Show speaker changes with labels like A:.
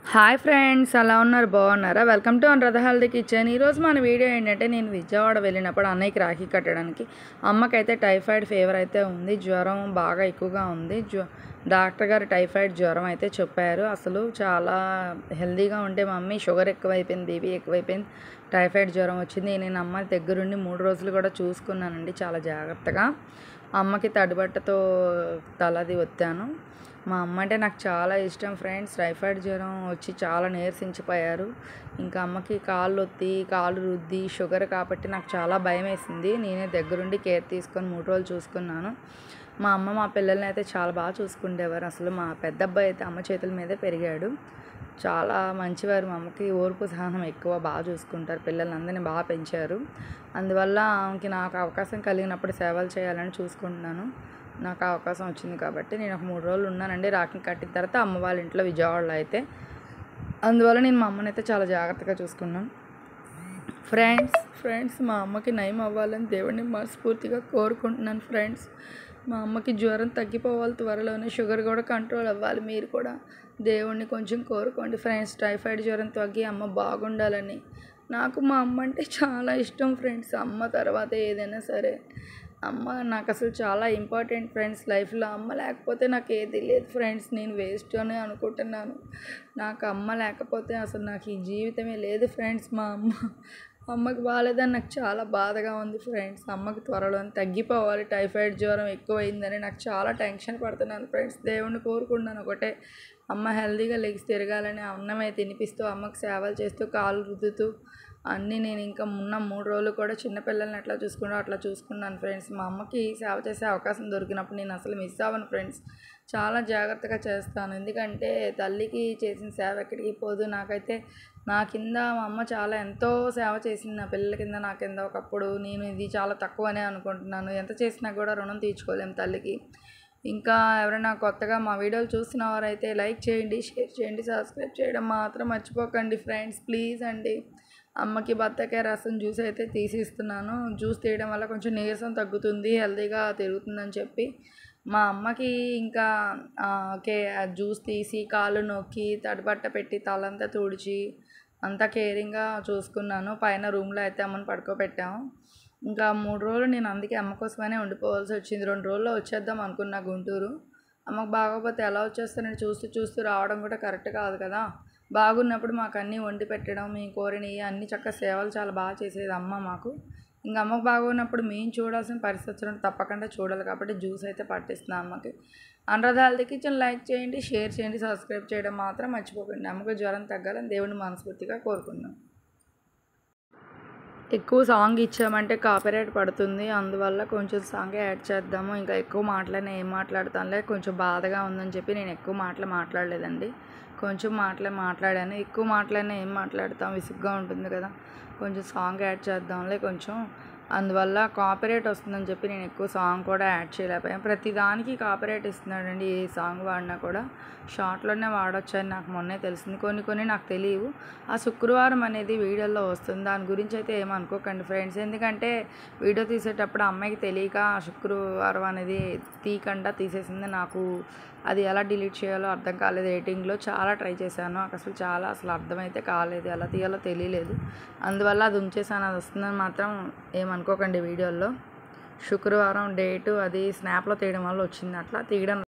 A: Hi friends, ఎలా ఉన్నారు? బాగున్నారా? Welcome to Anuradha healthy kitchen. ఈరోజు మన వీడియో ఏంటంటే, నేను విజయవాడ వెళ్ళినప్పుడు అన్నయ్యకి రాఖీ కట్టడానికి అమ్మకైతే టైఫాయిడ్ ఫీవర్ అయితే ఉంది. జ్వరం బాగా ఎక్కువగా ఉంది. డాక్టర్ గారు టైఫాయిడ్ జ్వరం అయితే చెప్పారు. అసలు చాలా హెల్తీగా ఉంటే మమ్మీ షుగర్ ఎక్కువైపోయింది, బీపీ ఎక్కువైపోయింది, టైఫాయిడ్ జ్వరం వచ్చింది. నేను అమ్మ దగ్గరుండి 3 రోజులు కూడా చూసుకున్నానండి చాలా జాగ్రత్తగా. అమ్మకి తడిబట్టతో తలది ఒత్తాను. మా అమ్మ అంటే నాకు చాలా ఇష్టం ఫ్రెండ్స్. టైఫాయిడ్ జ్వరం వచ్చి చాలా నీరసించిపోయారు. ఇంకా అమ్మకి కాళ్ళు ఒత్తి కాళ్ళు రుద్ది షుగర్ కాబట్టి నాకు చాలా భయం వేసింది. నేనే దగ్గరుండి కేర్ తీసుకొని 3 రోజులు చూసుకున్నాను. మా అమ్మ మా పిల్లల్ని అయితే చాలా బాగా చూసుకుండేవారు. అసలు మా పెద్ద అబ్బాయి అయితే అమ్మ చేతుల మీదే పెరిగాడు. చాలా మంచివారు. మా అమ్మకి ఓర్పు సహనం ఎక్కువ, బాగా చూసుకుంటారు. పిల్లలందరినీ బాగా పెంచారు. అందువల్ల ఆమెకి నాకు అవకాశం కలిగినప్పుడు సేవలు చేయాలని చూసుకుంటున్నాను. నాకు అవకాశం వచ్చింది కాబట్టి నేను ఒక 3 రోజులు ఉన్నానండి. రాఖీ కట్టిన తర్వాత అమ్మ వాళ్ళ ఇంట్లో విజయవాడలో అయితే. అందువల్ల నేను మా అమ్మని అయితే చాలా జాగ్రత్తగా చూసుకున్నాను. ఫ్రెండ్స్ మా అమ్మకి నయం అవ్వాలని దేవుడిని మనస్ఫూర్తిగా కోరుకుంటున్నాను ఫ్రెండ్స్. మా అమ్మకి జ్వరం తగ్గిపోవాలి త్వరలోనే, షుగర్ కూడా కంట్రోల్ అవ్వాలి. మీరు కూడా దేవుడిని కొంచెం కోరుకోండి ఫ్రెండ్స్. టైఫాయిడ్ జ్వరం తగ్గి అమ్మ బాగుండాలని. నాకు మా అమ్మ అంటే చాలా ఇష్టం ఫ్రెండ్స్. అమ్మ తర్వాత ఏదైనా సరే అమ్మ నాకు అసలు చాలా ఇంపార్టెంట్ ఫ్రెండ్స్ లైఫ్లో. అమ్మ లేకపోతే నాకు ఏది లేదు ఫ్రెండ్స్. నేను వేస్ట్ అని అనుకుంటున్నాను. నాకు అమ్మ లేకపోతే అసలు నాకు ఈ జీవితమే లేదు ఫ్రెండ్స్. మా అమ్మకి బాగాలేదని నాకు చాలా బాధగా ఉంది ఫ్రెండ్స్. అమ్మకి త్వరలో తగ్గిపోవాలి, టైఫాయిడ్ జ్వరం ఎక్కువైందని నాకు చాలా టెన్షన్ పడుతున్నాను ఫ్రెండ్స్. దేవుణ్ణి కోరుకుంటున్నాను ఒకటే, అమ్మ హెల్తీగా లెగ్స్ తిరగాలని. అన్నమే తినిపిస్తూ అమ్మకి సేవలు చేస్తూ కాళ్ళు రుద్దుతూ అన్నీ నేను ఇంకా ఉన్న 3 రోజులు కూడా చిన్నపిల్లల్ని ఎట్లా అట్లా చూసుకున్నాను ఫ్రెండ్స్. మా అమ్మకి సేవ చేసే అవకాశం దొరికినప్పుడు నేను అసలు మిస్ అవ్వను ఫ్రెండ్స్. చాలా జాగ్రత్తగా చేస్తాను. ఎందుకంటే తల్లికి చేసిన సేవ ఎక్కడికి పోదు. నాకైతే నా కింద మా అమ్మ చాలా ఎంతో సేవ చేసింది. నా పిల్లల కింద నా కింద ఒకప్పుడు. నేను ఇది చాలా తక్కువనే అనుకుంటున్నాను. ఎంత చేసినా కూడా రుణం తీర్చుకోలేము తల్లికి. ఇంకా ఎవరైనా కొత్తగా మా వీడియోలు చూస్తున్న వారైతే లైక్ చేయండి, షేర్ చేయండి, సబ్స్క్రైబ్ చేయడం మాత్రం మర్చిపోకండి ఫ్రెండ్స్. ప్లీజ్ అండి. అమ్మకి బత్తాకాయ రసం జ్యూస్ అయితే తీసిస్తున్నాను. జ్యూస్ తీయడం వల్ల కొంచెం నీరసం తగ్గుతుంది, హెల్తీగా తిరుగుతుందని చెప్పి మా అమ్మకి ఇంకా జ్యూస్ తీసి కాళ్ళు నొక్కి తడిబట్ట పెట్టి తలంతా తుడిచి అంతా కేరింగ్గా చూసుకున్నాను. పైన రూమ్లో అయితే అమ్మని పడుకోబెట్టాము. ఇంకా 3 రోజులు నేను అందుకే అమ్మ కోసమనే ఉండిపోవాల్సి వచ్చింది. 2 రోజుల్లో వచ్చేద్దాం అనుకున్నా గుంటూరు. అమ్మకు బాగోకపోతే ఎలా వచ్చేస్తానని చూస్తూ రావడం కూడా కరెక్ట్ కాదు కదా. బాగున్నప్పుడు మాకు అన్నీ వండి పెట్టడం, మేము కోరినవి అన్ని చక్కగా సేవలు చాలా బాగా చేసేది అమ్మ మాకు. ఇంకా అమ్మకు బాగున్నప్పుడు మేము చూడాల్సిన పరిస్థితులను తప్పకుండా చూడాలి కాబట్టి జ్యూస్ అయితే పట్టిస్తున్నాను అమ్మకి. అనురాధ హెల్తీ కిచెన్ లైక్ చేయండి, షేర్ చేయండి, సబ్స్క్రైబ్ చేయడం మాత్రం మర్చిపోకండి. అమ్మకు జ్వరం తగ్గాలని దేవుడిని మనస్ఫూర్తిగా కోరుకున్నాం. ఎక్కువ సాంగ్ ఇచ్చామంటే కాపీరైట్ పడుతుంది. అందువల్ల కొంచెం సాంగ్ యాడ్ చేద్దాము. ఇంకా ఎక్కువ మాటలనే ఏం మాట్లాడతానులే, కొంచెం బాధగా ఉందని చెప్పి నేను ఎక్కువ మాట్లాడలేదండి. కొంచెం మాట్లాడాను. ఎక్కువ మాటలనే ఏం మాట్లాడతాం, విసుగ్గా ఉంటుంది కదా. కొంచెం సాంగ్ యాడ్ చేద్దాంలే కొంచెం. అందువల్ల కాపీరైట్ వస్తుందని చెప్పి నేను ఎక్కువ సాంగ్ కూడా యాడ్ చేయలేకపోయాను. ప్రతి దానికి కాపీరైట్ ఇస్తున్నాడండి. ఏ సాంగ్ వాడినా కూడా షార్ట్లోనే వాడొచ్చని నాకు మొన్నే తెలిసింది. కొన్ని నాకు తెలియవు. ఆ శుక్రవారం అనేది వీడియోలో వస్తుంది. దాని గురించి అయితే ఏమనుకోకండి ఫ్రెండ్స్. ఎందుకంటే వీడియో తీసేటప్పుడు అమ్మాయికి తెలియక శుక్రవారం అనేది తీయకుండా తీసేసింది. నాకు అది ఎలా డిలీట్ చేయాలో అర్థం కాలేదు. ఎడిటింగ్లో చాలా ట్రై చేశాను. అసలు అర్థమైతే కాలేదు, ఎలా తీయాలో తెలియలేదు. అందువల్ల అది ఉంచేసాను. అది వస్తుందని మాత్రం ఏమనుకోకండి. వీడియోలో శుక్రవారం డేటు అది స్నాప్లో తీయడం వల్ల వచ్చింది. అట్లా తీయడం